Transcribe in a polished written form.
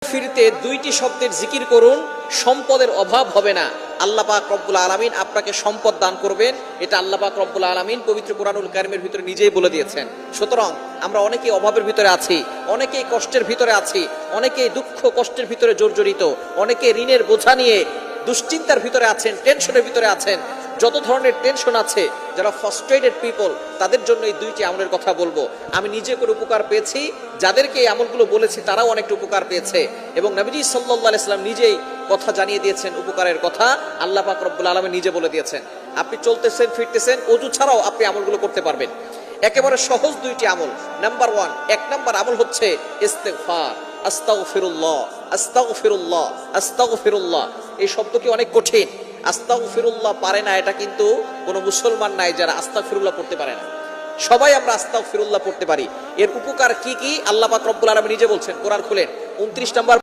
ফিরতে দুইটি শব্দের জিকির করুন, সম্পদের অভাব হবে না। আল্লাহ পাক রব্বুল আলামিন আপনাকে সম্পদ দান করবেন, এটা আল্লাহ পাক রব্বুল আলামিন পবিত্র কোরআনুল কারীমের ভিতরে নিজেই বলে দিয়েছেন। সুতরাং আমরা অনেকেই অভাবের ভিতরে আছি, অনেকেই কষ্টের ভিতরে আছি, অনেকেই দুঃখ কষ্টের ভিতরে জর্জরিত, অনেকে ঋণের বোঝা নিয়ে দুশ্চিন্তার ভিতরে আছেন, টেনশনের ভিতরে আছেন। যত ধরনের টেনশন আছে, যারা ফ্রাস্ট্রেটেড পিপল, তাদের জন্য এই দুইটি আমলের কথা বলবো। আমি নিজে করে উপকার পেয়েছি, যাদেরকে এই আমলগুলো বলেছি তারাও অনেকটা উপকার পেয়েছে, এবং নবীজি সাল্লাল্লাহু আলাইহি সাল্লাম নিজেই কথা জানিয়ে দিয়েছেন উপকারের কথা। আল্লাহ পাক রব্বুল আলামিন নিজে বলে দিয়েছেন। আপনি চলতেছেন ফিরতেছেন, ওযু ছাড়াও আপনি আমলগুলো করতে পারবেন। একেবারে সহজ দুইটি আমল। নাম্বার 1, 1 নাম্বার আমল হচ্ছে ইস্তিগফার। আস্তাগফিরুল্লাহ, আস্তাগফিরুল্লাহ, আস্তাগফিরুল্লাহ। এই শব্দ কি অনেক কঠিন। আস্তাগফিরুল্লাহ পারে না এটা কিন্তু কোনো মুসলমান নাই যারা আস্তাগফিরুল্লাহ পড়তে পারে না। সবাই আমরা আস্তাগফিরুল্লাহ পড়তে পারি। এর উপকার কি কি আল্লাহ পাক রব্বুল আলামিন নিজে বলছেন। কোরআন খুলেন 29 নম্বর